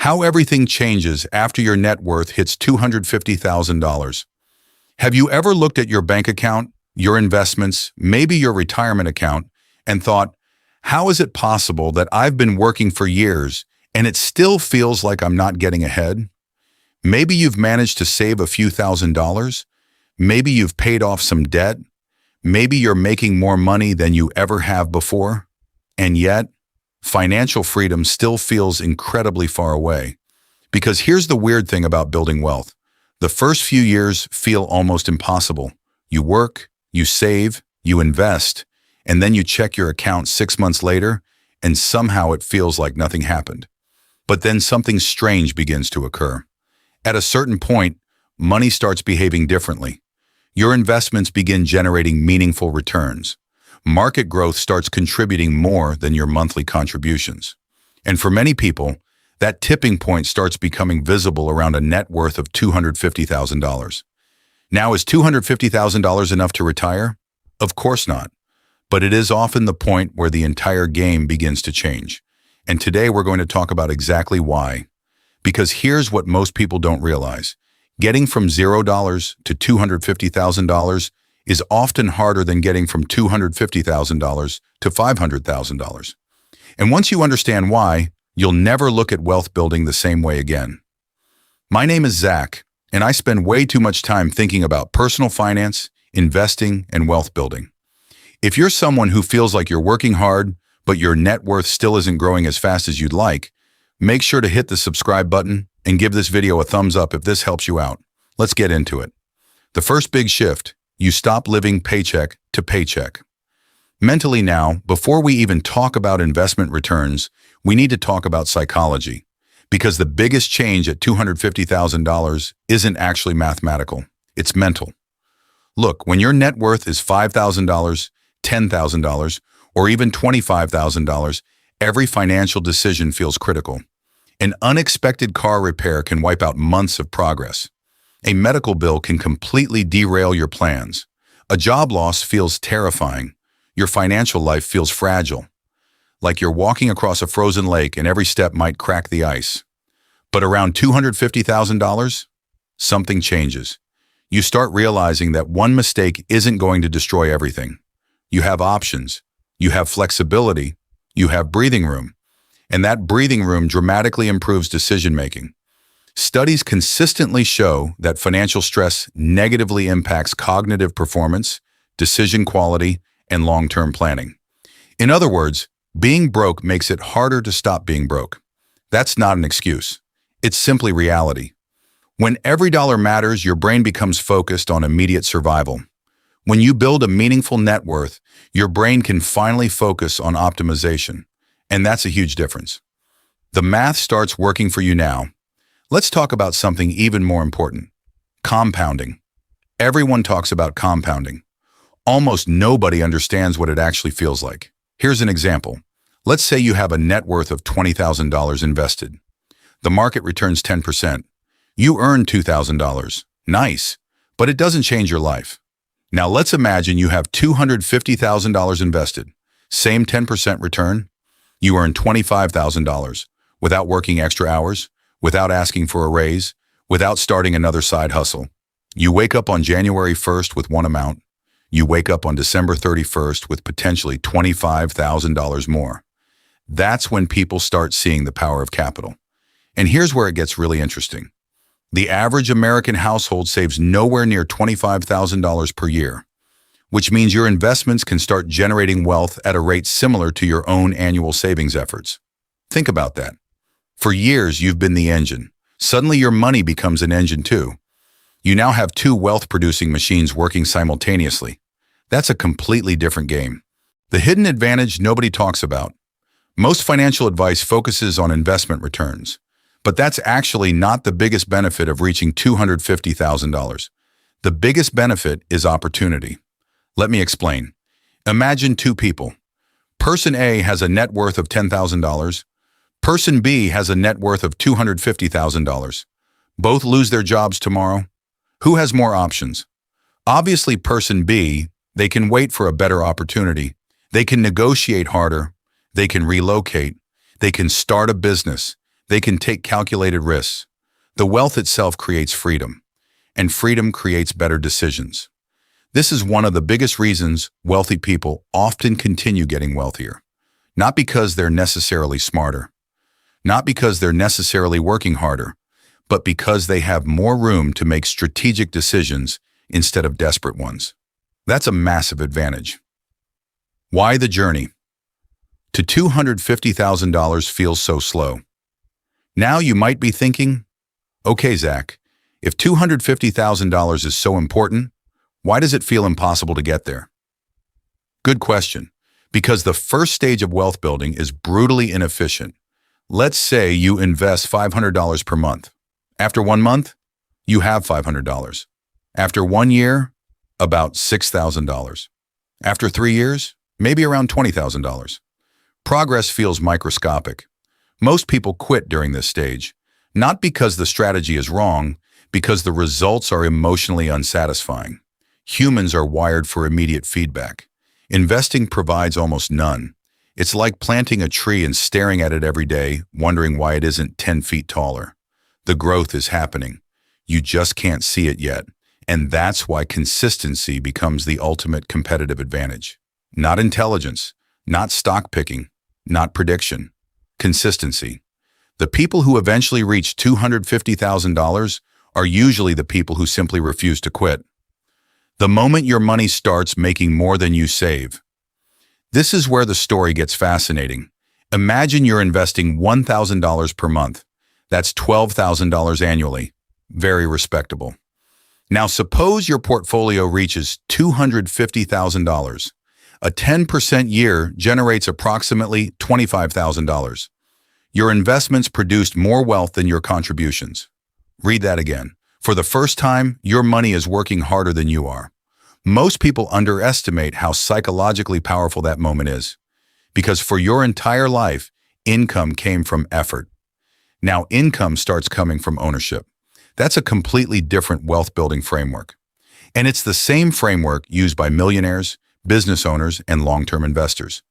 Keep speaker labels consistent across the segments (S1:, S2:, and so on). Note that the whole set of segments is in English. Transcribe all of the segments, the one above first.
S1: How everything changes after your net worth hits $250,000. Have you ever looked at your bank account, your investments, maybe your retirement account, and thought, how is it possible that I've been working for years and it still feels like I'm not getting ahead? Maybe you've managed to save a few $1,000s. Maybe you've paid off some debt. Maybe you're making more money than you ever have before. And yet, financial freedom still feels incredibly far away. Because here's the weird thing about building wealth. The first few years feel almost impossible. You work, you save, you invest, and then you check your account 6 months later, and somehow it feels like nothing happened. But then something strange begins to occur. At a certain point, money starts behaving differently. Your investments begin generating meaningful returns. Market growth starts contributing more than your monthly contributions. And for many people, that tipping point starts becoming visible around a net worth of $250,000. Now, is $250,000 enough to retire? Of course not. But it is often the point where the entire game begins to change. And today we're going to talk about exactly why. Because here's what most people don't realize. Getting from $0 to $250,000 is often harder than getting from $250,000 to $500,000. And once you understand why, you'll never look at wealth building the same way again. My name is Zach, and I spend way too much time thinking about personal finance, investing, and wealth building. If you're someone who feels like you're working hard, but your net worth still isn't growing as fast as you'd like, make sure to hit the subscribe button and give this video a thumbs up if this helps you out. Let's get into it. The first big shift: you stop living paycheck to paycheck. Mentally now, before we even talk about investment returns, we need to talk about psychology. Because the biggest change at $250,000 isn't actually mathematical, it's mental. Look, when your net worth is $5,000, $10,000, or even $25,000, every financial decision feels critical. An unexpected car repair can wipe out months of progress. A medical bill can completely derail your plans. A job loss feels terrifying. Your financial life feels fragile, like you're walking across a frozen lake and every step might crack the ice. But around $250,000, something changes. You start realizing that one mistake isn't going to destroy everything. You have options. You have flexibility. You have breathing room. And that breathing room dramatically improves decision-making. Studies consistently show that financial stress negatively impacts cognitive performance, decision quality, and long-term planning. In other words, being broke makes it harder to stop being broke. That's not an excuse. It's simply reality. When every dollar matters, your brain becomes focused on immediate survival. When you build a meaningful net worth, your brain can finally focus on optimization. And that's a huge difference. The math starts working for you now. Let's talk about something even more important: compounding. Everyone talks about compounding. Almost nobody understands what it actually feels like. Here's an example. Let's say you have a net worth of $20,000 invested. The market returns 10%. You earn $2,000. Nice, but it doesn't change your life. Now let's imagine you have $250,000 invested. Same 10% return. You earn $25,000 without working extra hours, without asking for a raise, without starting another side hustle. You wake up on January 1st with one amount. You wake up on December 31st with potentially $25,000 more. That's when people start seeing the power of capital. And here's where it gets really interesting. The average American household saves nowhere near $25,000 per year, which means your investments can start generating wealth at a rate similar to your own annual savings efforts. Think about that. For years, you've been the engine. Suddenly, your money becomes an engine too. You now have two wealth-producing machines working simultaneously. That's a completely different game. The hidden advantage nobody talks about. Most financial advice focuses on investment returns, but that's actually not the biggest benefit of reaching $250,000. The biggest benefit is opportunity. Let me explain. Imagine two people. Person A has a net worth of $10,000. Person B has a net worth of $250,000. Both lose their jobs tomorrow. Who has more options? Obviously, person B. They can wait for a better opportunity. They can negotiate harder. They can relocate. They can start a business. They can take calculated risks. The wealth itself creates freedom, and freedom creates better decisions. This is one of the biggest reasons wealthy people often continue getting wealthier. Not because they're necessarily smarter, not because they're necessarily working harder, but because they have more room to make strategic decisions instead of desperate ones. That's a massive advantage. Why the journey to $250,000 feels so slow? Now you might be thinking, okay, Zach, if $250,000 is so important, why does it feel impossible to get there? Good question. Because the first stage of wealth building is brutally inefficient. Let's say you invest $500 per month. After 1 month, you have $500. After 1 year, about $6,000. After 3 years, maybe around $20,000. Progress feels microscopic. Most people quit during this stage, not because the strategy is wrong, because the results are emotionally unsatisfying. Humans are wired for immediate feedback. Investing provides almost none. It's like planting a tree and staring at it every day, wondering why it isn't 10 feet taller. The growth is happening. You just can't see it yet. And that's why consistency becomes the ultimate competitive advantage. Not intelligence, not stock picking, not prediction. Consistency. The people who eventually reach $250,000 are usually the people who simply refuse to quit. The moment your money starts making more than you save. This is where the story gets fascinating. Imagine you're investing $1,000 per month. That's $12,000 annually. Very respectable. Now suppose your portfolio reaches $250,000. A 10% year generates approximately $25,000. Your investments produced more wealth than your contributions. Read that again. For the first time, your money is working harder than you are. Most people underestimate how psychologically powerful that moment is. Because for your entire life, income came from effort. Now income starts coming from ownership. That's a completely different wealth-building framework. And it's the same framework used by millionaires, business owners, and long-term investors.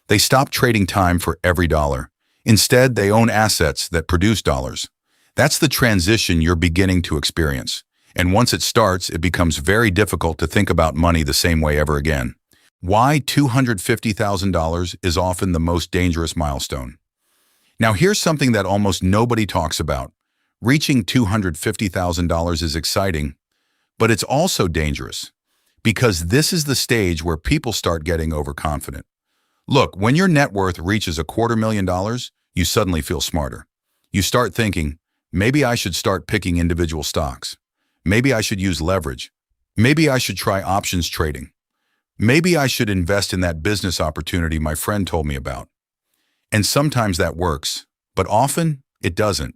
S1: They stop trading time for every dollar. Instead, they own assets that produce dollars. That's the transition you're beginning to experience. And once it starts, it becomes very difficult to think about money the same way ever again. Why $250,000 is often the most dangerous milestone. Now here's something that almost nobody talks about. Reaching $250,000 is exciting, but it's also dangerous because this is the stage where people start getting overconfident. Look, when your net worth reaches $250,000, you suddenly feel smarter. You start thinking, maybe I should start picking individual stocks. Maybe I should use leverage. Maybe I should try options trading. Maybe I should invest in that business opportunity my friend told me about. And sometimes that works, but often it doesn't.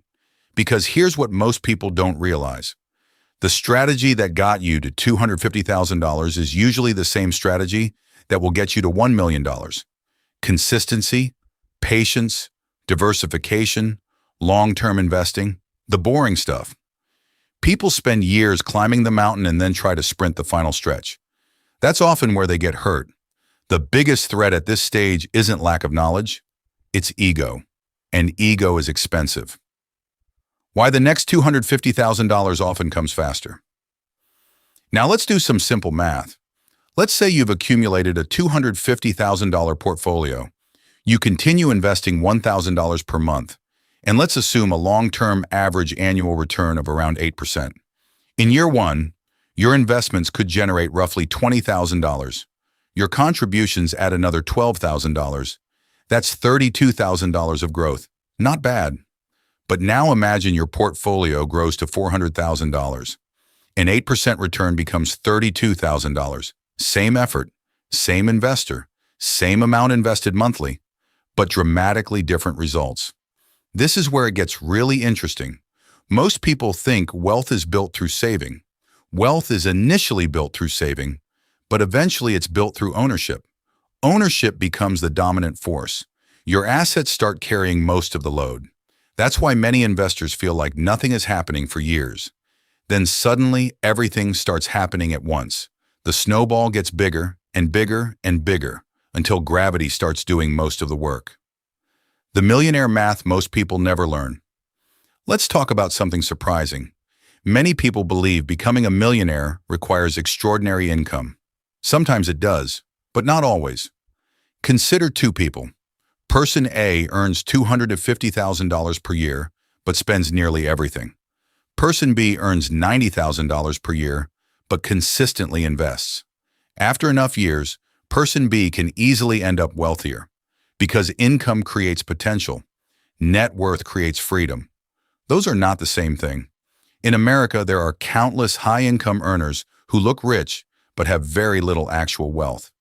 S1: Because here's what most people don't realize. The strategy that got you to $250,000 is usually the same strategy that will get you to $1 million. Consistency, patience, diversification, long-term investing, the boring stuff. People spend years climbing the mountain and then try to sprint the final stretch. That's often where they get hurt. The biggest threat at this stage isn't lack of knowledge, it's ego. And ego is expensive. Why the next $250,000 often comes faster. Now let's do some simple math. Let's say you've accumulated a $250,000 portfolio. You continue investing $1,000 per month, and let's assume a long-term average annual return of around 8%. In year one, your investments could generate roughly $20,000. Your contributions add another $12,000. That's $32,000 of growth. Not bad. But now imagine your portfolio grows to $400,000. An 8% return becomes $32,000. Same effort, same investor, same amount invested monthly, but dramatically different results. This is where it gets really interesting. Most people think wealth is built through saving. Wealth is initially built through saving, but eventually it's built through ownership. Ownership becomes the dominant force. Your assets start carrying most of the load. That's why many investors feel like nothing is happening for years. Then suddenly everything starts happening at once. The snowball gets bigger and bigger and bigger until gravity starts doing most of the work. The millionaire math most people never learn. Let's talk about something surprising. Many people believe becoming a millionaire requires extraordinary income. Sometimes it does, but not always. Consider two people. Person A earns $250,000 per year, but spends nearly everything. Person B earns $90,000 per year, but consistently invests. After enough years, Person B can easily end up wealthier because income creates potential. Net worth creates freedom. Those are not the same thing. In America, there are countless high-income earners who look rich but have very little actual wealth.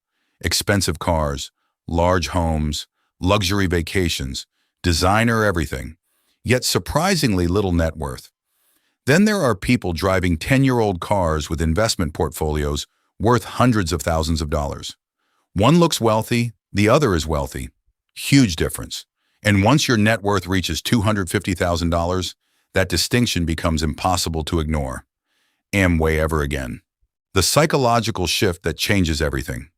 S1: Expensive cars, large homes, luxury vacations, designer everything, yet surprisingly little net worth. Then there are people driving 10-year-old cars with investment portfolios worth hundreds of thousands of dollars. One looks wealthy, the other is wealthy. Huge difference. And once your net worth reaches $250,000, that distinction becomes impossible to ignore. Amway ever again. The psychological shift that changes everything.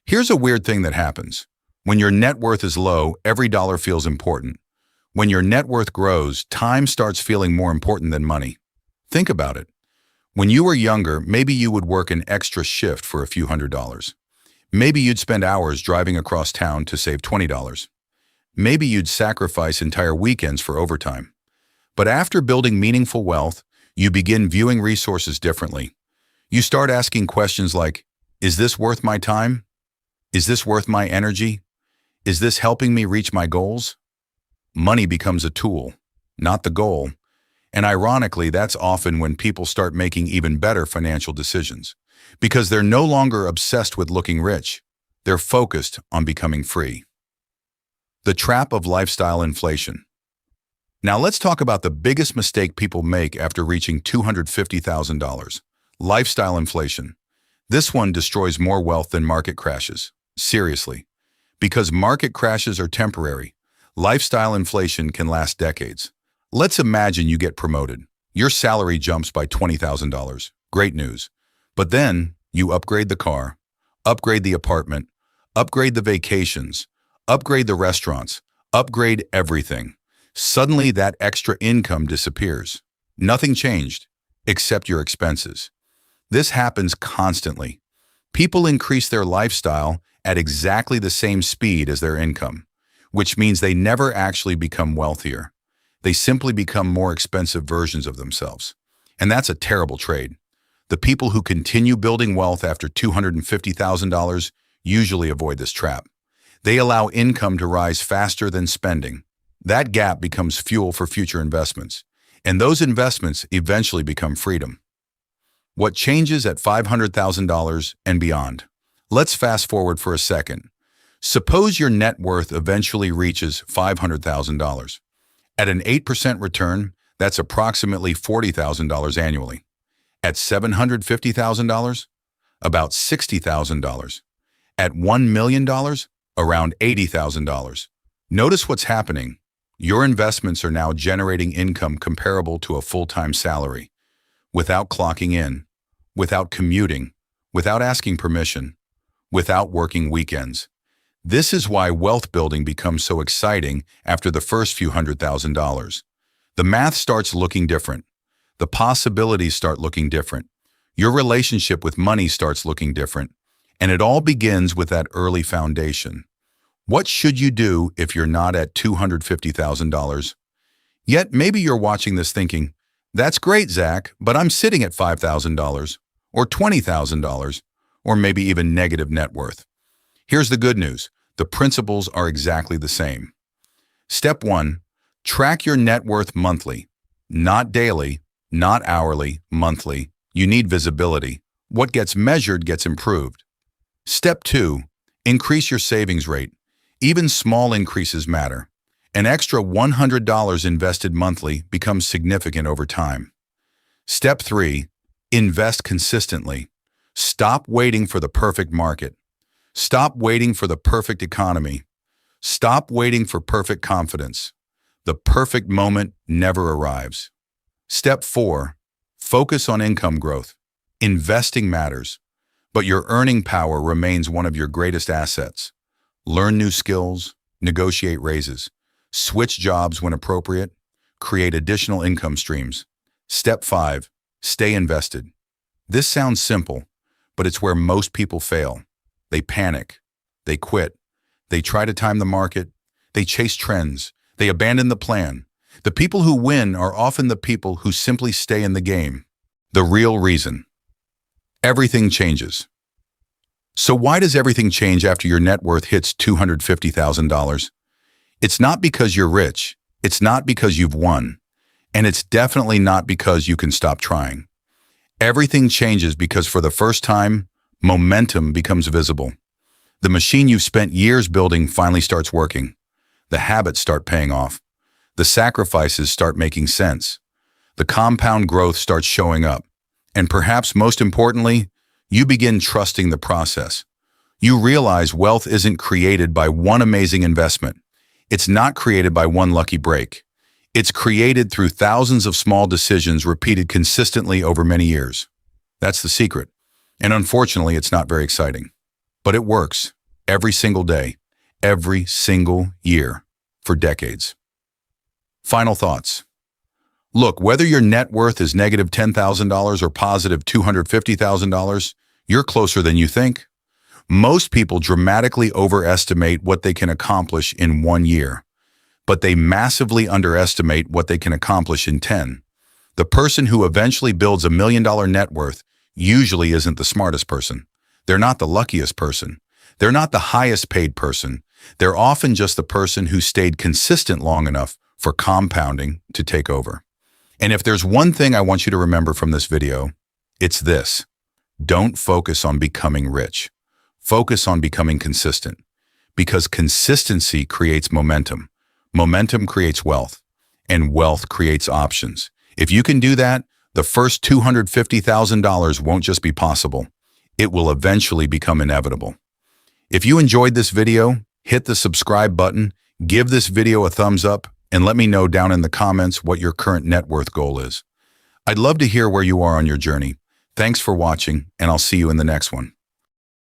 S1: Here's a weird thing that happens. When your net worth is low, every dollar feels important. When your net worth grows, time starts feeling more important than money. Think about it. When you were younger, maybe you would work an extra shift for a few $100s. Maybe you'd spend hours driving across town to save $20. Maybe you'd sacrifice entire weekends for overtime. But after building meaningful wealth, you begin viewing resources differently. You start asking questions like, is this worth my time? Is this worth my energy? Is this helping me reach my goals? Money becomes a tool, not the goal. And ironically, that's often when people start making even better financial decisions, because they're no longer obsessed with looking rich. They're focused on becoming free. The trap of lifestyle inflation. Now let's talk about the biggest mistake people make after reaching $250,000. Lifestyle inflation. This one destroys more wealth than market crashes. Seriously. Because market crashes are temporary, lifestyle inflation can last decades. Let's imagine you get promoted. Your salary jumps by $20,000. Great news. But then you upgrade the car, upgrade the apartment, upgrade the vacations, upgrade the restaurants, upgrade everything. Suddenly that extra income disappears. Nothing changed, except your expenses. This happens constantly. People increase their lifestyle at exactly the same speed as their income, which means they never actually become wealthier. They simply become more expensive versions of themselves. And that's a terrible trade. The people who continue building wealth after $250,000 usually avoid this trap. They allow income to rise faster than spending. That gap becomes fuel for future investments, and those investments eventually become freedom. What changes at $500,000 and beyond? Let's fast forward for a second. Suppose your net worth eventually reaches $500,000. At an 8% return, that's approximately $40,000 annually. At $750,000, about $60,000. At $1 million, around $80,000. Notice what's happening. Your investments are now generating income comparable to a full-time salary, without clocking in, without commuting, without asking permission, without working weekends. This is why wealth building becomes so exciting after the first few $100,000. The math starts looking different. The possibilities start looking different. Your relationship with money starts looking different. And it all begins with that early foundation. What should you do if you're not at $250,000? Yet maybe you're watching this thinking, that's great, Zach, but I'm sitting at $5,000 or $20,000 or maybe even negative net worth. Here's the good news. The principles are exactly the same. Step 1, track your net worth monthly. Not daily, not hourly, monthly. You need visibility. What gets measured gets improved. Step 2, increase your savings rate. Even small increases matter. An extra $100 invested monthly becomes significant over time. Step 3, invest consistently. Stop waiting for the perfect market. Stop waiting for the perfect economy. Stop waiting for perfect confidence. The perfect moment never arrives. Step 4, focus on income growth. Investing matters, but your earning power remains one of your greatest assets. Learn new skills, negotiate raises, switch jobs when appropriate, create additional income streams. Step 5, stay invested. This sounds simple, but it's where most people fail. They panic. They quit. They try to time the market. They chase trends. They abandon the plan. The people who win are often the people who simply stay in the game. The real reason. Everything changes. So why does everything change after your net worth hits $250,000? It's not because you're rich. It's not because you've won. And it's definitely not because you can stop trying. Everything changes because for the first time, momentum becomes visible. The machine you've spent years building finally starts working. The habits start paying off. The sacrifices start making sense. The compound growth starts showing up. And perhaps most importantly, you begin trusting the process. You realize wealth isn't created by one amazing investment. It's not created by one lucky break. It's created through thousands of small decisions repeated consistently over many years. That's the secret. And unfortunately, it's not very exciting. But it works every single day, every single year, for decades. Final thoughts. Look, whether your net worth is negative $10,000 or positive $250,000, you're closer than you think. Most people dramatically overestimate what they can accomplish in 1 year, but they massively underestimate what they can accomplish in 10. The person who eventually builds $1 million net worth usually isn't the smartest person. They're not the luckiest person. They're not the highest paid person. They're often just the person who stayed consistent long enough for compounding to take over. And if there's one thing I want you to remember from this video, it's this. Don't focus on becoming rich. Focus on becoming consistent. Because consistency creates momentum. Momentum creates wealth. And wealth creates options. If you can do that, the first $250,000 won't just be possible. It will eventually become inevitable. If you enjoyed this video, hit the subscribe button, give this video a thumbs up, and let me know down in the comments what your current net worth goal is. I'd love to hear where you are on your journey. Thanks for watching, and I'll see you in the next one.